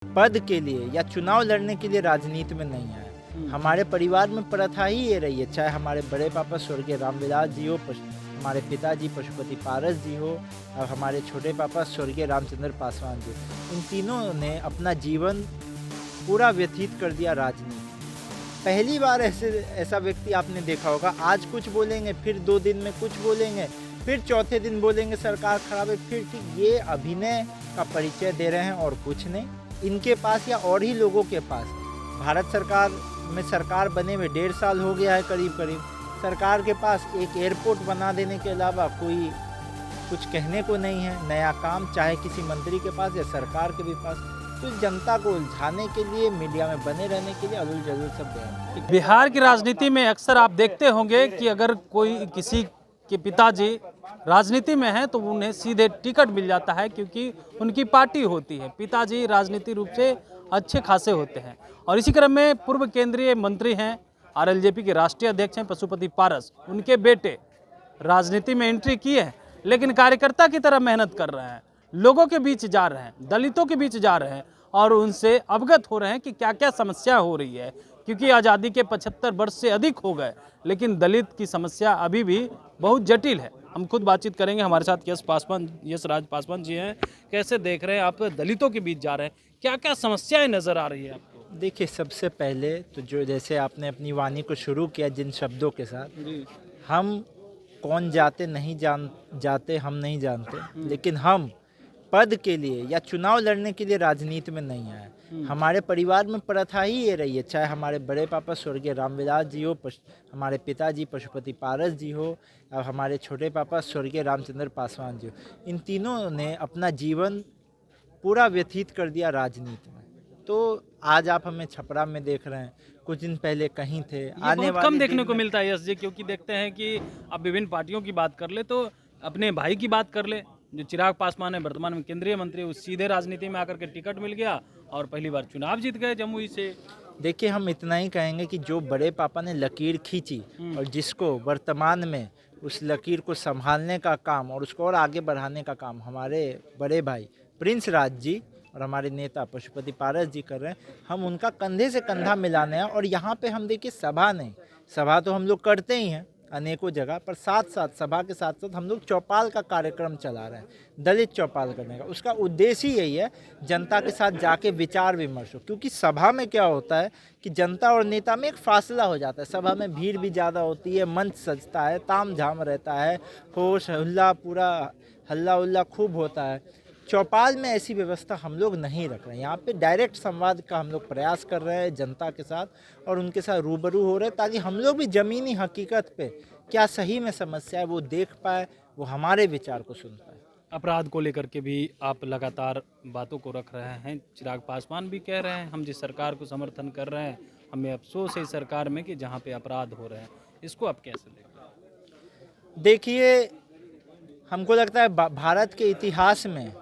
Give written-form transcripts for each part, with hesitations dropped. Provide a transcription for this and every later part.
पद के लिए या चुनाव लड़ने के लिए राजनीति में नहीं आए। हमारे परिवार में प्रथा ही ये रही है, चाहे हमारे बड़े पापा स्वर्गीय रामविलास जी हो, हमारे पिताजी पशुपति पारस जी हो, और हमारे छोटे पापा स्वर्गीय रामचंद्र पासवान जी, इन तीनों ने अपना जीवन पूरा व्यतीत कर दिया राजनीति। पहली बार ऐसा व्यक्ति आपने देखा होगा, आज कुछ बोलेंगे, फिर 2 दिन में कुछ बोलेंगे, फिर चौथे दिन बोलेंगे सरकार खराब है, फिर ठीक। ये अभिनय का परिचय दे रहे हैं और कुछ नहीं। इनके पास या और ही लोगों के पास भारत सरकार में सरकार बने हुए 1.5 साल हो गया है करीब करीब। सरकार के पास एक एयरपोर्ट बना देने के अलावा कोई कुछ कहने को नहीं है, नया काम, चाहे किसी मंत्री के पास या सरकार के भी पास। तो जनता को उलझाने के लिए, मीडिया में बने रहने के लिए अदुल जदुल सब बयान। बिहार की राजनीति में अक्सर आप देखते होंगे कि अगर कोई किसी के पिताजी राजनीति में हैं तो उन्हें सीधे टिकट मिल जाता है, क्योंकि उनकी पार्टी होती है। पिताजी राजनीतिक रूप से अच्छे खासे होते हैं। और इसी क्रम में पूर्व केंद्रीय मंत्री हैं, आरएलजेपी के राष्ट्रीय अध्यक्ष हैं पशुपति पारस, उनके बेटे राजनीति में एंट्री की है, लेकिन कार्यकर्ता की तरह मेहनत कर रहे हैं, लोगों के बीच जा रहे हैं, दलितों के बीच जा रहे हैं और उनसे अवगत हो रहे हैं कि क्या क्या समस्या हो रही है। क्योंकि आज़ादी के 75 वर्ष से अधिक हो गए, लेकिन दलित की समस्या अभी भी बहुत जटिल है। हम खुद बातचीत करेंगे। हमारे साथ यश राज पासवान जी हैं। कैसे देख रहे हैं आप, दलितों के बीच जा रहे हैं, क्या क्या समस्याएं नजर आ रही है आपको? देखिए, सबसे पहले तो जो जैसे आपने अपनी वाणी को शुरू किया जिन शब्दों के साथ, हम कौन जाते नहीं जाते हम नहीं जानते, लेकिन हम पद के लिए या चुनाव लड़ने के लिए राजनीति में नहीं आए। हमारे परिवार में प्रथा ही ये रही है, चाहे हमारे बड़े पापा स्वर्गीय रामविलास जी हो, हमारे पिताजी पशुपति पारस जी हो, और हमारे छोटे पापा स्वर्गीय रामचंद्र पासवान जी हो, इन तीनों ने अपना जीवन पूरा व्यतीत कर दिया राजनीति में। तो आज आप हमें छपरा में देख रहे हैं, कुछ दिन पहले कहीं थे। आने वाले कम देखने को मिलता है यश जी, क्योंकि देखते हैं कि अब विभिन्न पार्टियों की बात कर ले तो अपने भाई की बात कर ले, जो चिराग पासवान है, वर्तमान में केंद्रीय मंत्री, वो सीधे राजनीति में आकर के टिकट मिल गया और पहली बार चुनाव जीत गए जमुई से। देखिए, हम इतना ही कहेंगे कि जो बड़े पापा ने लकीर खींची और जिसको वर्तमान में उस लकीर को संभालने का काम और उसको और आगे बढ़ाने का काम हमारे बड़े भाई प्रिंस राज जी और हमारे नेता पशुपति पारस जी कर रहे हैं, हम उनका कंधे से कंधा मिलाने हैं। और यहाँ पे हम देखिए, सभा नहीं, सभा तो हम लोग करते ही हैं अनेकों जगह पर, साथ साथ सभा के साथ साथ हम लोग चौपाल का कार्यक्रम चला रहे हैं, दलित चौपाल करने का। उसका उद्देश्य ही यही है, जनता के साथ जाके विचार विमर्श हो। क्योंकि सभा में क्या होता है कि जनता और नेता में एक फासला हो जाता है। सभा में भीड़ भी ज़्यादा होती है, मंच सजता है, ताम झाम रहता है, होश हुल्ला, पूरा हल्ला उल्ला खूब होता है। चौपाल में ऐसी व्यवस्था हम लोग नहीं रख रहे हैं। यहाँ पे डायरेक्ट संवाद का हम लोग प्रयास कर रहे हैं जनता के साथ और उनके साथ रूबरू हो रहे हैं, ताकि हम लोग भी ज़मीनी हकीकत पे क्या सही में समस्या है वो देख पाए, वो हमारे विचार को सुन पाए। अपराध को लेकर के भी आप लगातार बातों को रख रहे हैं। चिराग पासवान भी कह रहे हैं, हम जिस सरकार को समर्थन कर रहे हैं, हमें अफसोस है इस सरकार में कि जहाँ पे अपराध हो रहे हैं। इसको आप कैसे देखते हैं? देखिए, हमको लगता है भारत के इतिहास में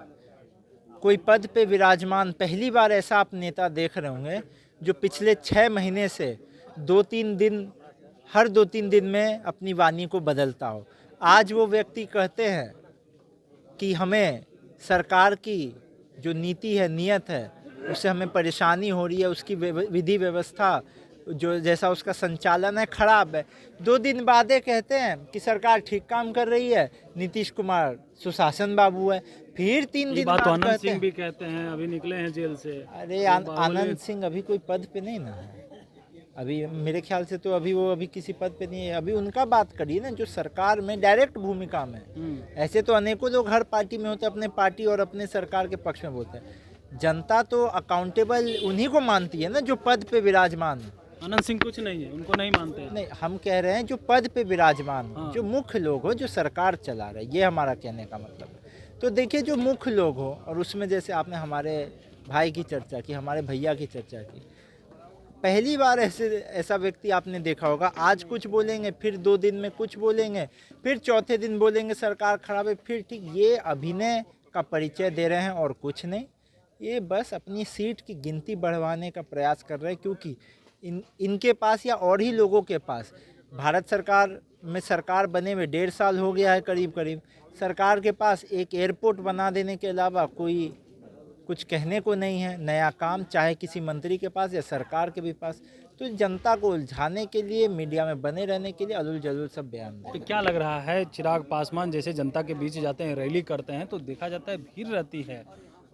कोई पद पे विराजमान पहली बार ऐसा आप नेता देख रहे होंगे जो पिछले 6 महीने से 2-3 दिन, हर 2-3 दिन में अपनी वाणी को बदलता हो। आज वो व्यक्ति कहते हैं कि हमें सरकार की जो नीति है, नियत है, उससे हमें परेशानी हो रही है, उसकी विधि व्यवस्था जो जैसा उसका संचालन है खराब है। 2 दिन बाद कहते हैं कि सरकार ठीक काम कर रही है, नीतीश कुमार सुशासन बाबू है। फिर 3 दिन बाद आनंद सिंह भी कहते हैं, अभी निकले हैं जेल से। अरे आनंद सिंह अभी कोई पद पे नहीं ना है, अभी मेरे ख्याल से तो अभी किसी पद पे नहीं है। अभी उनका बात करिए ना जो सरकार में डायरेक्ट भूमिका में। ऐसे तो अनेकों लोग हर पार्टी में होते हैं, अपने पार्टी और अपने सरकार के पक्ष में बोलते हैं। जनता तो अकाउंटेबल उन्हीं को मानती है ना जो पद पे विराजमान है। आनंद सिंह कुछ नहीं है, उनको नहीं मानते हैं। नहीं, हम कह रहे हैं जो पद पे विराजमान हो, जो मुख्य लोग हो, जो सरकार चला रहे, ये हमारा कहने का मतलब है। तो देखिए, जो मुख्य लोग हो, और उसमें जैसे आपने हमारे भाई की चर्चा की, हमारे भैया की चर्चा की, पहली बार ऐसा व्यक्ति आपने देखा होगा, आज कुछ बोलेंगे, फिर 2 दिन में कुछ बोलेंगे, फिर चौथे दिन बोलेंगे सरकार खराब है, फिर ठीक। ये अभिनय का परिचय दे रहे हैं और कुछ नहीं। ये बस अपनी सीट की गिनती बढ़वाने का प्रयास कर रहे हैं, क्योंकि इनके पास या और ही लोगों के पास भारत सरकार में सरकार बने हुए 1.5 साल हो गया है करीब करीब। सरकार के पास एक एयरपोर्ट बना देने के अलावा कोई कुछ कहने को नहीं है, नया काम चाहे किसी मंत्री के पास या सरकार के भी पास। तो जनता को उलझाने के लिए, मीडिया में बने रहने के लिए अदुल जलूल सब बयान तो दें। क्या लग रहा है, चिराग पासवान जैसे जनता के बीच जाते हैं, रैली करते हैं, तो देखा जाता है भीड़ रहती है,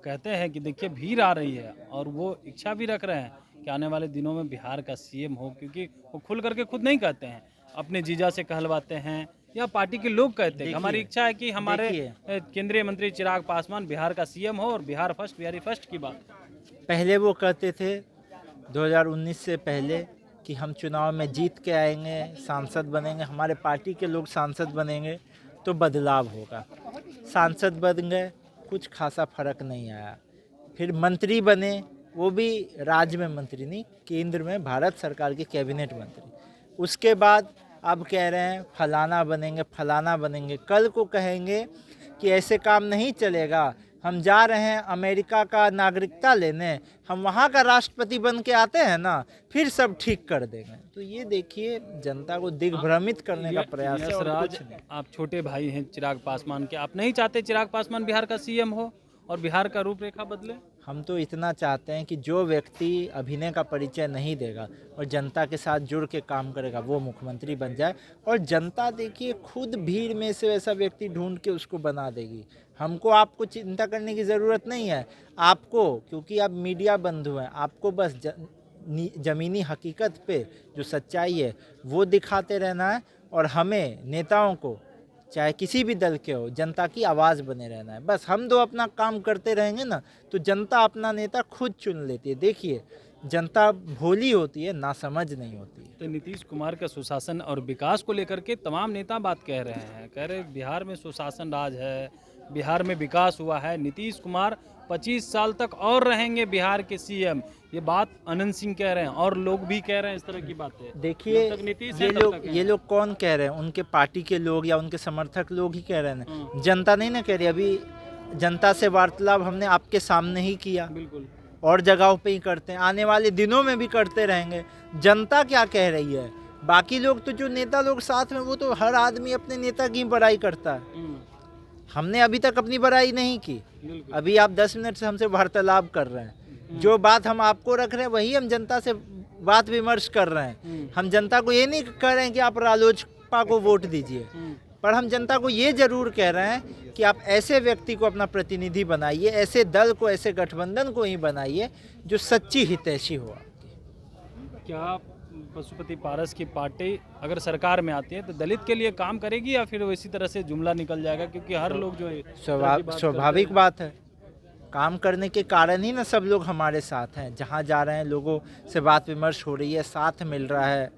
कहते हैं कि देखिए भीड़ आ रही है, और वो इच्छा भी रख रहे हैं कि आने वाले दिनों में बिहार का सीएम हो, क्योंकि वो खुल करके खुद नहीं कहते हैं, अपने जीजा से कहलवाते हैं या पार्टी के लोग कहते हैं कि हमारी इच्छा है कि हमारे केंद्रीय मंत्री चिराग पासवान बिहार का सीएम हो और बिहार फर्स्ट, बिहारी फर्स्ट की बात। पहले वो कहते थे 2019 से पहले कि हम चुनाव में जीत के आएंगे, सांसद बनेंगे, हमारे पार्टी के लोग सांसद बनेंगे तो बदलाव होगा। सांसद बन गए, कुछ खासा फर्क नहीं आया। फिर मंत्री बने, वो भी राज्य में मंत्री नहीं, केंद्र में भारत सरकार के कैबिनेट मंत्री। उसके बाद अब कह रहे हैं फलाना बनेंगे, फलाना बनेंगे। कल को कहेंगे कि ऐसे काम नहीं चलेगा, हम जा रहे हैं अमेरिका का नागरिकता लेने, हम वहाँ का राष्ट्रपति बन के आते हैं ना, फिर सब ठीक कर देंगे। तो ये देखिए जनता को दिग्भ्रमित करने का प्रयास है और कुछ नहीं। आप छोटे भाई हैं चिराग पासवान के, आप नहीं चाहते चिराग पासवान बिहार का सीएम हो और बिहार का रूपरेखा बदले? हम तो इतना चाहते हैं कि जो व्यक्ति अभिनय का परिचय नहीं देगा और जनता के साथ जुड़ के काम करेगा वो मुख्यमंत्री बन जाए, और जनता देखिए खुद भीड़ में से वैसा व्यक्ति ढूंढ के उसको बना देगी। हमको आपको चिंता करने की ज़रूरत नहीं है। आपको, क्योंकि आप मीडिया बंधु हैं, आपको बस ज़मीनी हकीकत पे जो सच्चाई है वो दिखाते रहना है, और हमें नेताओं को चाहे किसी भी दल के हो जनता की आवाज़ बने रहना है। बस हम दो अपना काम करते रहेंगे ना तो जनता अपना नेता खुद चुन लेती है। देखिए जनता भोली होती है, नासमझ नहीं होती है। तो नीतीश कुमार का सुशासन और विकास को लेकर के तमाम नेता बात कह रहे हैं, कह रहे बिहार में सुशासन राज है, बिहार में विकास हुआ है, नीतीश कुमार 25 साल तक और रहेंगे बिहार के सीएम। ये बात आनंद सिंह कह रहे हैं और लोग भी कह रहे हैं इस तरह की बातें। देखिए जब तक नीतीश ये है, तब लोग तक है। ये लोग कौन कह रहे हैं? उनके पार्टी के लोग या उनके समर्थक लोग ही कह रहे हैं, जनता नहीं ना कह रही। अभी जनता से वार्तालाप हमने आपके सामने ही किया, बिल्कुल, और जगहों पे ही करते हैं, आने वाले दिनों में भी करते रहेंगे। जनता क्या कह रही है? बाकी लोग तो जो नेता लोग साथ में, वो तो हर आदमी अपने नेता की बड़ाई करता है। हमने अभी तक अपनी बड़ाई नहीं की। अभी आप 10 मिनट से हमसे वार्तालाप कर रहे हैं, जो बात हम आपको रख रहे हैं वही हम जनता से बात विमर्श कर रहे हैं। हम जनता को ये नहीं कह रहे हैं कि आप रालोसपा को वोट दीजिए, पर हम जनता को ये जरूर कह रहे हैं कि आप ऐसे व्यक्ति को अपना प्रतिनिधि बनाइए, ऐसे दल को, ऐसे गठबंधन को ही बनाइए जो सच्ची हितैषी हो। क्या पशुपति पारस की पार्टी अगर सरकार में आती है तो दलित के लिए काम करेगी या फिर वो इसी तरह से जुमला निकल जाएगा? क्योंकि हर लोग जो है स्वाभाविक बात है, काम करने के कारण ही ना सब लोग हमारे साथ हैं। जहाँ जा रहे हैं लोगों से बात विमर्श हो रही है, साथ मिल रहा है,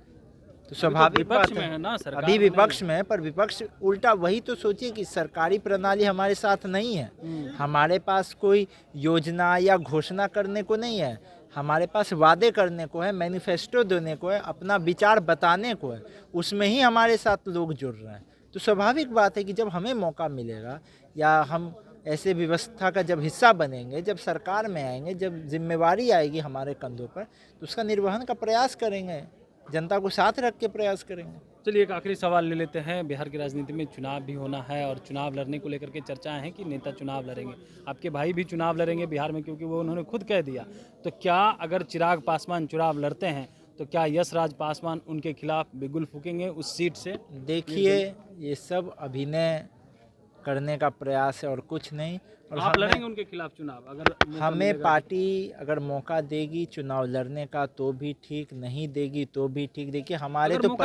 तो स्वाभाविक बात है ना। सरकार अभी विपक्ष में है, पर विपक्ष उल्टा वही तो सोचिए कि सरकारी प्रणाली हमारे साथ नहीं है, हमारे पास कोई योजना या घोषणा करने को नहीं है, हमारे पास वादे करने को है, मैनिफेस्टो देने को है, अपना विचार बताने को है, उसमें ही हमारे साथ लोग जुड़ रहे हैं। तो स्वाभाविक बात है कि जब हमें मौका मिलेगा या हम ऐसे व्यवस्था का जब हिस्सा बनेंगे, जब सरकार में आएंगे, जब जिम्मेवारी आएगी हमारे कंधों पर, तो उसका निर्वहन का प्रयास करेंगे, जनता को साथ रख के प्रयास करेंगे। चलिए एक आखिरी सवाल ले लेते हैं। बिहार की राजनीति में चुनाव भी होना है और चुनाव लड़ने को लेकर के चर्चाएं हैं कि नेता चुनाव लड़ेंगे। आपके भाई भी चुनाव लड़ेंगे बिहार में, क्योंकि वो उन्होंने खुद कह दिया। तो क्या अगर चिराग पासवान चुनाव लड़ते हैं तो क्या यशराज पासवान उनके खिलाफ बिगुल फूकेंगे उस सीट से? देखिए ये सब अभिनय करने का प्रयास है और कुछ नहीं। और आप लड़ेंगे उनके खिलाफ चुनाव अगर हमें पार्टी अगर मौका देगी चुनाव लड़ने का तो भी ठीक, नहीं देगी तो भी ठीक। देखिए हमारे तो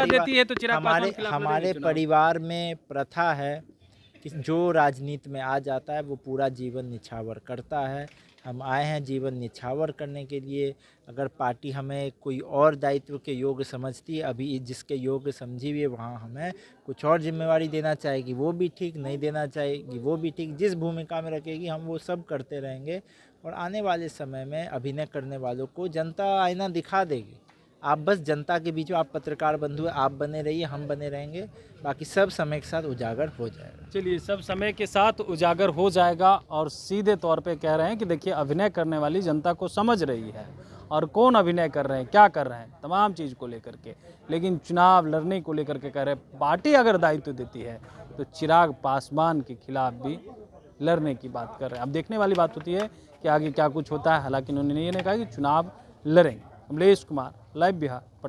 हमारे परिवार में प्रथा है कि जो राजनीति में आ जाता है वो पूरा जीवन निछावर करता है। हम आए हैं जीवन निछावर करने के लिए। अगर पार्टी हमें कोई और दायित्व के योग्य समझती है, अभी जिसके योग्य समझी हुई है वहाँ हमें कुछ और जिम्मेवारी देना चाहेगी वो भी ठीक, नहीं देना चाहेगी वो भी ठीक। जिस भूमिका में रखेगी हम वो सब करते रहेंगे, और आने वाले समय में अभिनय करने वालों को जनता आईना दिखा देगी। आप बस जनता के बीच में, आप पत्रकार बंधु हैं, आप बने रहिए, हम बने रहेंगे, बाकी सब समय के साथ उजागर हो जाएगा। चलिए सब समय के साथ उजागर हो जाएगा। और सीधे तौर पे कह रहे हैं कि देखिए अभिनय करने वाली जनता को समझ रही है, और कौन अभिनय कर रहे हैं, क्या कर रहे हैं, तमाम चीज़ को लेकर के। लेकिन चुनाव लड़ने को लेकर के कह रहे हैं पार्टी अगर दायित्व देती है तो चिराग पासवान के खिलाफ भी लड़ने की बात कर रहे हैं। अब देखने वाली बात होती है कि आगे क्या कुछ होता है। हालांकि उन्होंने ये नहीं कहा कि चुनाव लड़ेंगे। कमलेश कुमार, लाइव बिहार।